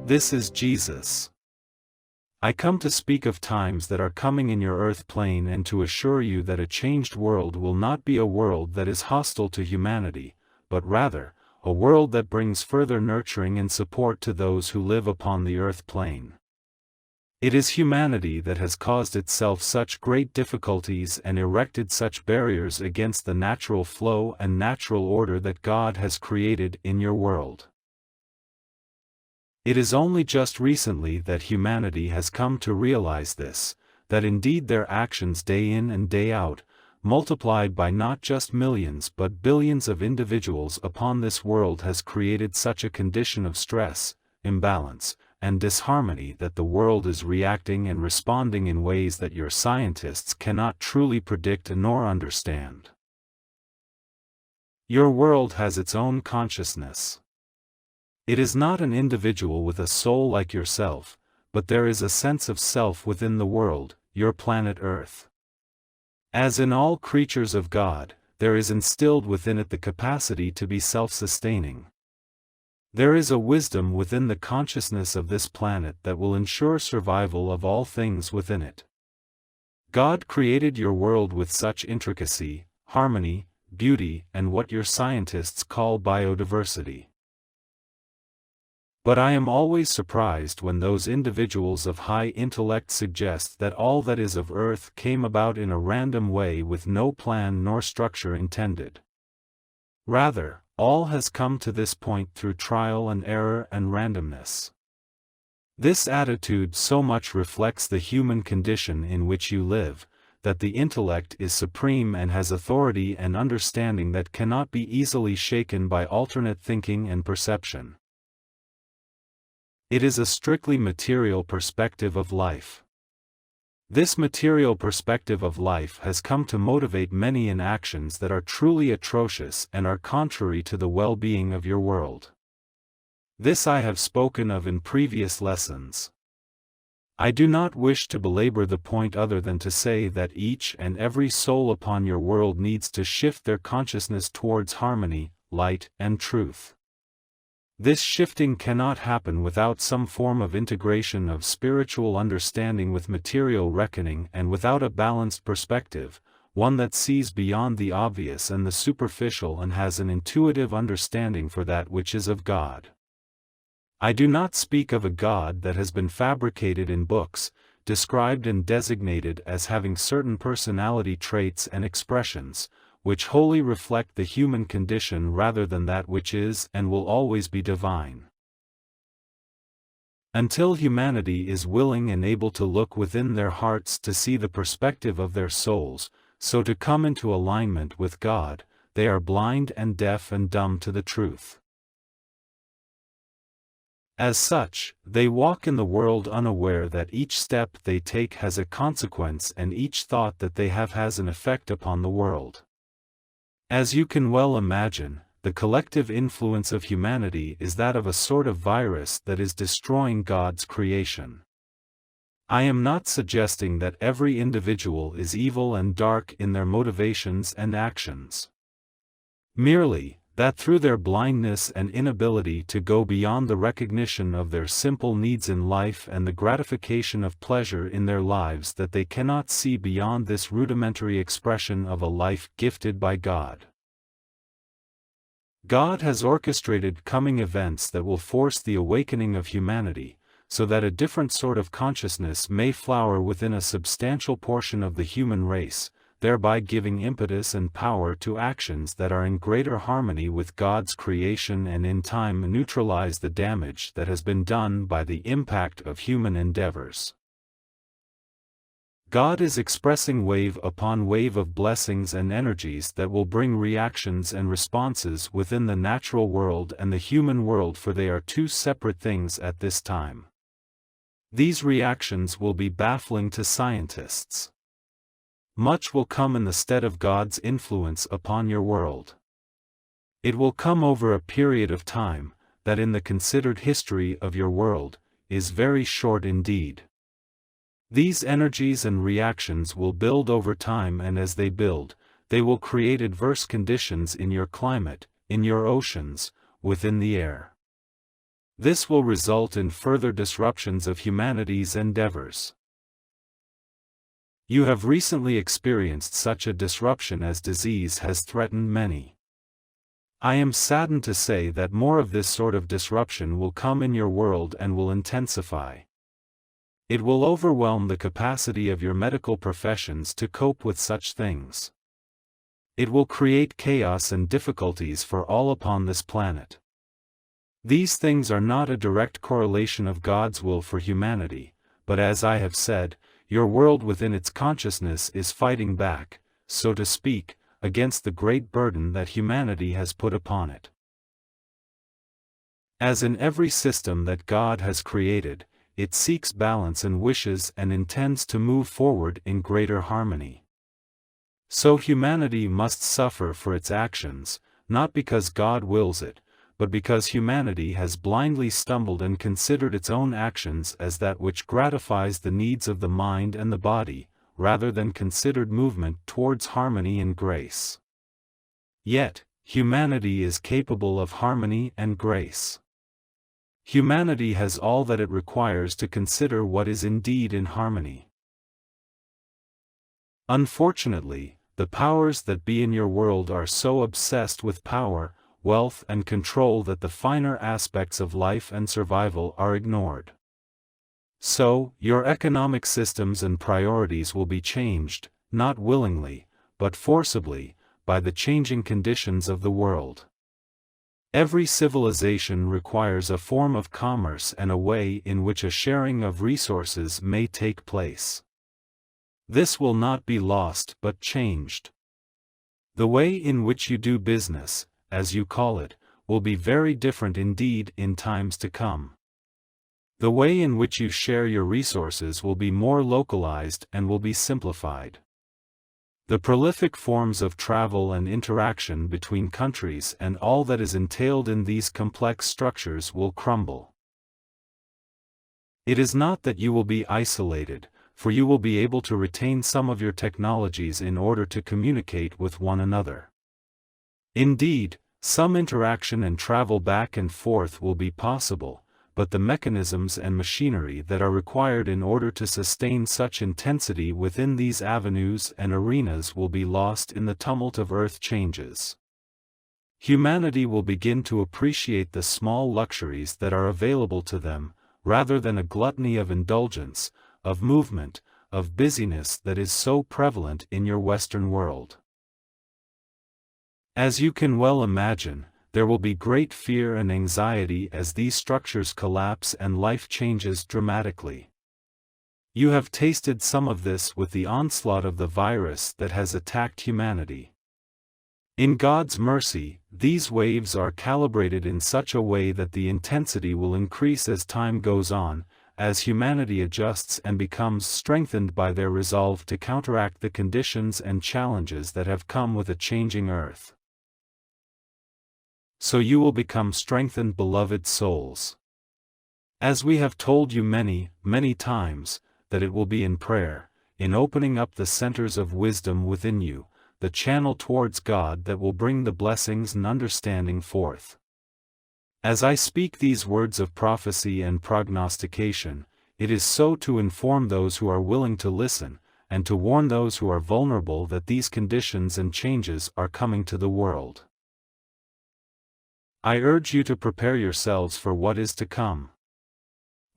This is Jesus. I come to speak of times that are coming in your earth plane and to assure you that a changed world will not be a world that is hostile to humanity, but rather, a world that brings further nurturing and support to those who live upon the earth plane. It is humanity that has caused itself such great difficulties and erected such barriers against the natural flow and natural order that God has created in your world. It is only just recently that humanity has come to realize this, that indeed their actions day in and day out, multiplied by not just millions but billions of individuals upon this world, has created such a condition of stress, imbalance, and disharmony that the world is reacting and responding in ways that your scientists cannot truly predict nor understand. Your world has its own consciousness. It is not an individual with a soul like yourself, but there is a sense of self within the world, your planet Earth. As in all creatures of God, there is instilled within it the capacity to be self-sustaining. There is a wisdom within the consciousness of this planet that will ensure survival of all things within it. God created your world with such intricacy, harmony, beauty, and what your scientists call biodiversity. But I am always surprised when those individuals of high intellect suggest that all that is of Earth came about in a random way with no plan nor structure intended. Rather, all has come to this point through trial and error and randomness. This attitude so much reflects the human condition in which you live, that the intellect is supreme and has authority and understanding that cannot be easily shaken by alternate thinking and perception. It is a strictly material perspective of life. This material perspective of life has come to motivate many in actions that are truly atrocious and are contrary to the well-being of your world. This I have spoken of in previous lessons. I do not wish to belabor the point other than to say that each and every soul upon your world needs to shift their consciousness towards harmony, light, and truth. This shifting cannot happen without some form of integration of spiritual understanding with material reckoning and without a balanced perspective, one that sees beyond the obvious and the superficial and has an intuitive understanding for that which is of God. I do not speak of a God that has been fabricated in books, described and designated as having certain personality traits and expressions, which wholly reflect the human condition rather than that which is and will always be divine. Until humanity is willing and able to look within their hearts to see the perspective of their souls, so to come into alignment with God, they are blind and deaf and dumb to the truth. As such, they walk in the world unaware that each step they take has a consequence and each thought that they have has an effect upon the world. As you can well imagine, the collective influence of humanity is that of a sort of virus that is destroying God's creation. I am not suggesting that every individual is evil and dark in their motivations and actions. Merely, that through their blindness and inability to go beyond the recognition of their simple needs in life and the gratification of pleasure in their lives, that they cannot see beyond this rudimentary expression of a life gifted by God. God has orchestrated coming events that will force the awakening of humanity, so that a different sort of consciousness may flower within a substantial portion of the human race, thereby giving impetus and power to actions that are in greater harmony with God's creation and in time neutralize the damage that has been done by the impact of human endeavors. God is expressing wave upon wave of blessings and energies that will bring reactions and responses within the natural world and the human world, for they are two separate things at this time. These reactions will be baffling to scientists. Much will come in the stead of God's influence upon your world. It will come over a period of time, that in the considered history of your world, is very short indeed. These energies and reactions will build over time, and as they build, they will create adverse conditions in your climate, in your oceans, within the air. This will result in further disruptions of humanity's endeavors. You have recently experienced such a disruption as disease has threatened many. I am saddened to say that more of this sort of disruption will come in your world and will intensify. It will overwhelm the capacity of your medical professions to cope with such things. It will create chaos and difficulties for all upon this planet. These things are not a direct correlation of God's will for humanity, but as I have said, your world within its consciousness is fighting back, so to speak, against the great burden that humanity has put upon it. As in every system that God has created, it seeks balance and wishes and intends to move forward in greater harmony. So humanity must suffer for its actions, not because God wills it, but because humanity has blindly stumbled and considered its own actions as that which gratifies the needs of the mind and the body, rather than considered movement towards harmony and grace. Yet, humanity is capable of harmony and grace. Humanity has all that it requires to consider what is indeed in harmony. Unfortunately, the powers that be in your world are so obsessed with power, wealth and control that the finer aspects of life and survival are ignored. So, your economic systems and priorities will be changed, not willingly, but forcibly, by the changing conditions of the world. Every civilization requires a form of commerce and a way in which a sharing of resources may take place. This will not be lost but changed. The way in which you do business, as you call it, will be very different indeed in times to come. The way in which you share your resources will be more localized and will be simplified. The prolific forms of travel and interaction between countries and all that is entailed in these complex structures will crumble. It is not that you will be isolated, for you will be able to retain some of your technologies in order to communicate with one another. Indeed, some interaction and travel back and forth will be possible, but the mechanisms and machinery that are required in order to sustain such intensity within these avenues and arenas will be lost in the tumult of earth changes. Humanity will begin to appreciate the small luxuries that are available to them, rather than a gluttony of indulgence, of movement, of busyness that is so prevalent in your Western world. As you can well imagine, there will be great fear and anxiety as these structures collapse and life changes dramatically. You have tasted some of this with the onslaught of the virus that has attacked humanity. In God's mercy, these waves are calibrated in such a way that the intensity will increase as time goes on, as humanity adjusts and becomes strengthened by their resolve to counteract the conditions and challenges that have come with a changing earth. So you will become strengthened, beloved souls. As we have told you many, many times, that it will be in prayer, in opening up the centers of wisdom within you, the channel towards God that will bring the blessings and understanding forth. As I speak these words of prophecy and prognostication, it is so to inform those who are willing to listen, and to warn those who are vulnerable that these conditions and changes are coming to the world. I urge you to prepare yourselves for what is to come.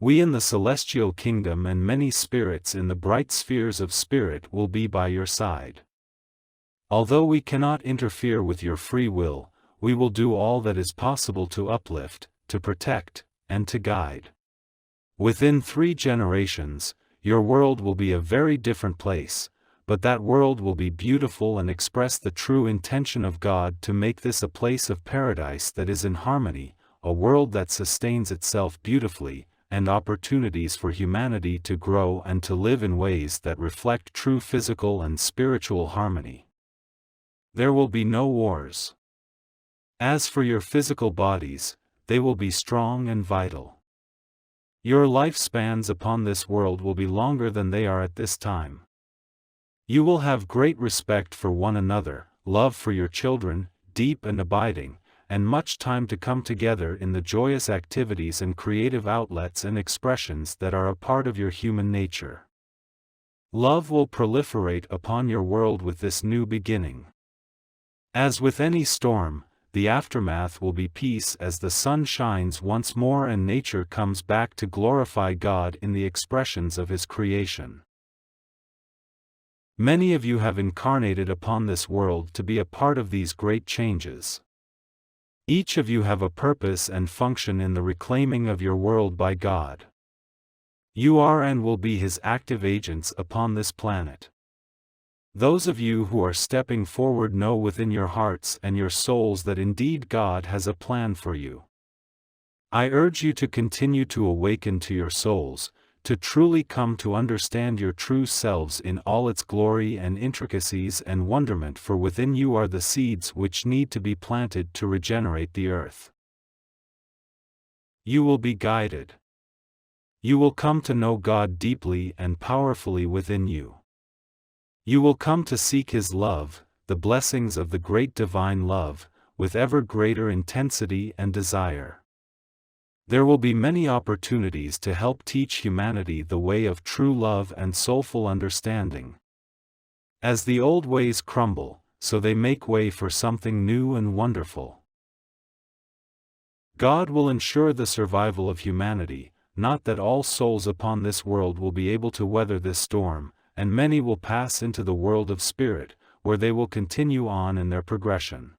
We in the celestial kingdom and many spirits in the bright spheres of spirit will be by your side. Although we cannot interfere with your free will, we will do all that is possible to uplift, to protect, and to guide. Within 3 generations, your world will be a very different place, but that world will be beautiful and express the true intention of God to make this a place of paradise that is in harmony, a world that sustains itself beautifully, and opportunities for humanity to grow and to live in ways that reflect true physical and spiritual harmony. There will be no wars. As for your physical bodies, they will be strong and vital. Your lifespans upon this world will be longer than they are at this time. You will have great respect for one another, love for your children, deep and abiding, and much time to come together in the joyous activities and creative outlets and expressions that are a part of your human nature. Love will proliferate upon your world with this new beginning. As with any storm, the aftermath will be peace as the sun shines once more and nature comes back to glorify God in the expressions of His creation. Many of you have incarnated upon this world to be a part of these great changes. Each of you have a purpose and function in the reclaiming of your world by God. You are and will be His active agents upon this planet. Those of you who are stepping forward know within your hearts and your souls that indeed God has a plan for you. I urge you to continue to awaken to your souls, to truly come to understand your true selves in all its glory and intricacies and wonderment, for within you are the seeds which need to be planted to regenerate the earth. You will be guided. You will come to know God deeply and powerfully within you. You will come to seek His love, the blessings of the great divine love, with ever greater intensity and desire. There will be many opportunities to help teach humanity the way of true love and soulful understanding. As the old ways crumble, so they make way for something new and wonderful. God will ensure the survival of humanity, not that all souls upon this world will be able to weather this storm, and many will pass into the world of spirit, where they will continue on in their progression.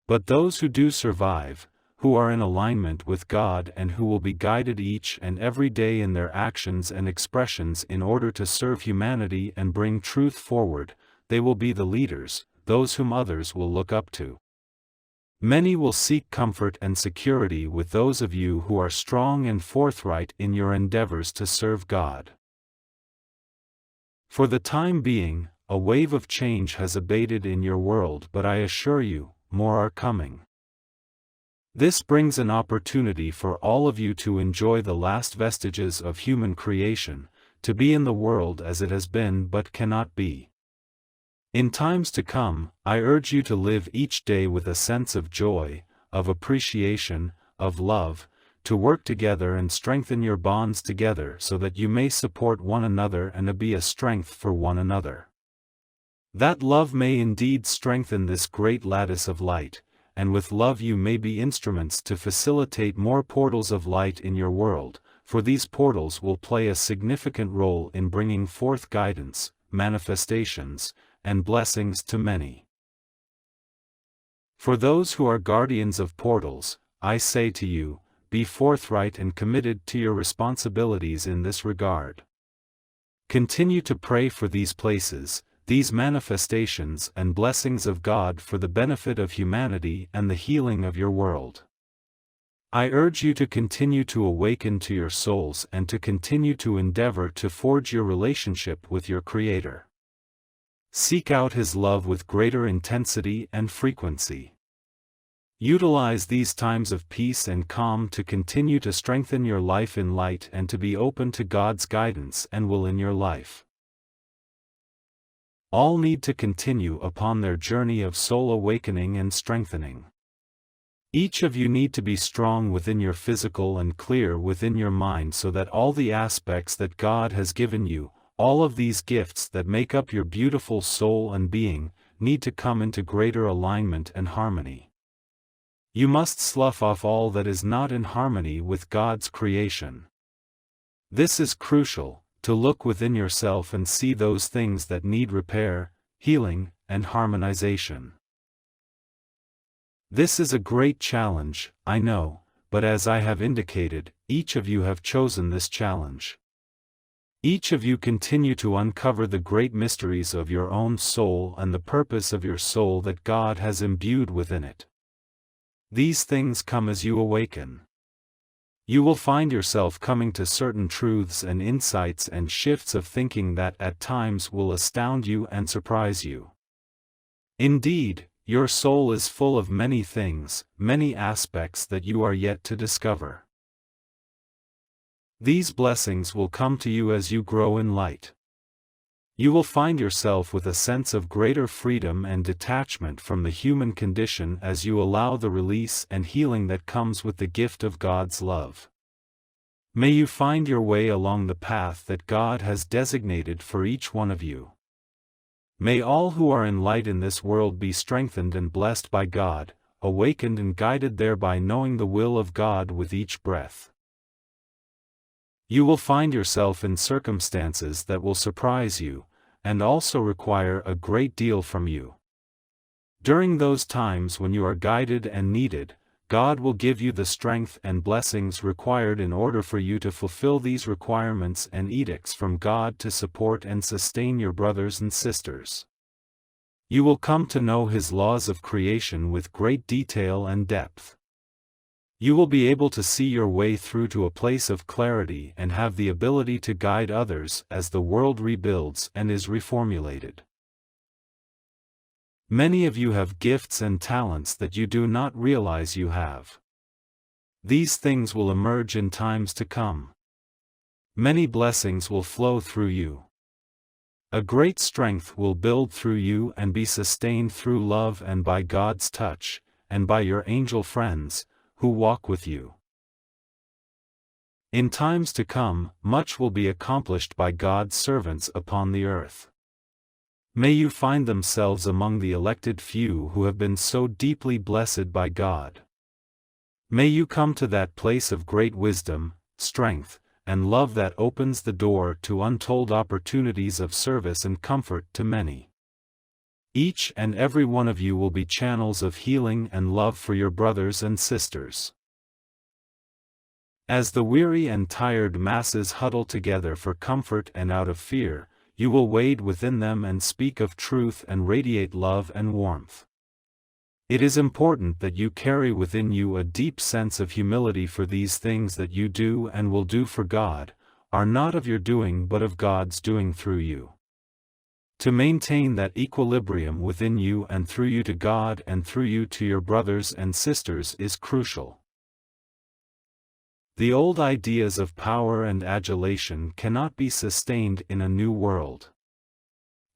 But those who do survive, who are in alignment with God and who will be guided each and every day in their actions and expressions in order to serve humanity and bring truth forward, they will be the leaders, those whom others will look up to. Many will seek comfort and security with those of you who are strong and forthright in your endeavors to serve God. For the time being, a wave of change has abated in your world, but I assure you, more are coming. This brings an opportunity for all of you to enjoy the last vestiges of human creation, to be in the world as it has been but cannot be. In times to come, I urge you to live each day with a sense of joy, of appreciation, of love, to work together and strengthen your bonds together so that you may support one another and be a strength for one another. That love may indeed strengthen this great lattice of light, and with love you may be instruments to facilitate more portals of light in your world, for these portals will play a significant role in bringing forth guidance, manifestations, and blessings to many. For those who are guardians of portals, I say to you, be forthright and committed to your responsibilities in this regard. Continue to pray for these places, these manifestations and blessings of God for the benefit of humanity and the healing of your world. I urge you to continue to awaken to your souls and to continue to endeavor to forge your relationship with your Creator. Seek out His love with greater intensity and frequency. Utilize these times of peace and calm to continue to strengthen your life in light and to be open to God's guidance and will in your life. All need to continue upon their journey of soul awakening and strengthening. Each of you need to be strong within your physical and clear within your mind so that all the aspects that God has given you, all of these gifts that make up your beautiful soul and being, need to come into greater alignment and harmony. You must slough off all that is not in harmony with God's creation. This is crucial, to look within yourself and see those things that need repair, healing, and harmonization. This is a great challenge, I know, but as I have indicated, each of you have chosen this challenge. Each of you continue to uncover the great mysteries of your own soul and the purpose of your soul that God has imbued within it. These things come as you awaken. You will find yourself coming to certain truths and insights and shifts of thinking that at times will astound you and surprise you. Indeed, your soul is full of many things, many aspects that you are yet to discover. These blessings will come to you as you grow in light. You will find yourself with a sense of greater freedom and detachment from the human condition as you allow the release and healing that comes with the gift of God's love. May you find your way along the path that God has designated for each one of you. May all who are in light in this world be strengthened and blessed by God, awakened and guided thereby, knowing the will of God with each breath. You will find yourself in circumstances that will surprise you, and also require a great deal from you. During those times when you are guided and needed, God will give you the strength and blessings required in order for you to fulfill these requirements and edicts from God to support and sustain your brothers and sisters. You will come to know His laws of creation with great detail and depth. You will be able to see your way through to a place of clarity and have the ability to guide others as the world rebuilds and is reformulated. Many of you have gifts and talents that you do not realize you have. These things will emerge in times to come. Many blessings will flow through you. A great strength will build through you and be sustained through love and by God's touch, and by your angel friends, who walk with you. In times to come, much will be accomplished by God's servants upon the earth. May you find themselves among the elected few who have been so deeply blessed by God. May you come to that place of great wisdom, strength, and love that opens the door to untold opportunities of service and comfort to many. Each and every one of you will be channels of healing and love for your brothers and sisters. As the weary and tired masses huddle together for comfort and out of fear, you will wade within them and speak of truth and radiate love and warmth. It is important that you carry within you a deep sense of humility, for these things that you do and will do for God are not of your doing but of God's doing through you. To maintain that equilibrium within you and through you to God and through you to your brothers and sisters is crucial. The old ideas of power and adulation cannot be sustained in a new world.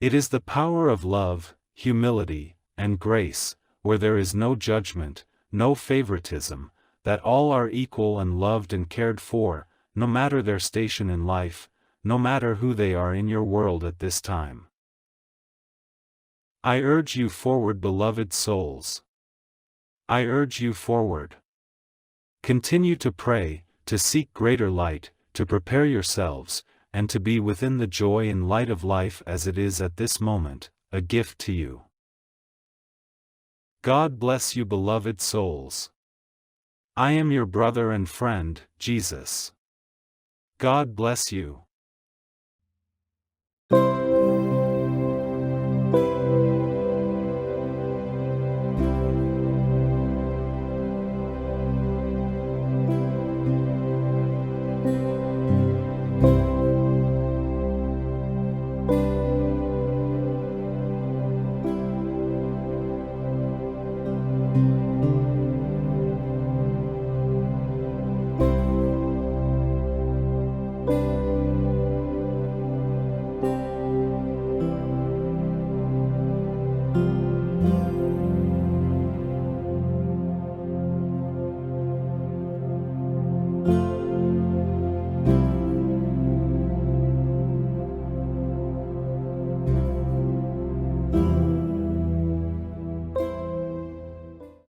It is the power of love, humility, and grace, where there is no judgment, no favoritism, that all are equal and loved and cared for, no matter their station in life, no matter who they are in your world at this time. I urge you forward, beloved souls. I urge you forward. Continue to pray, to seek greater light, to prepare yourselves, and to be within the joy and light of life as it is at this moment, a gift to you. God bless you, beloved souls. I am your brother and friend, Jesus. God bless you.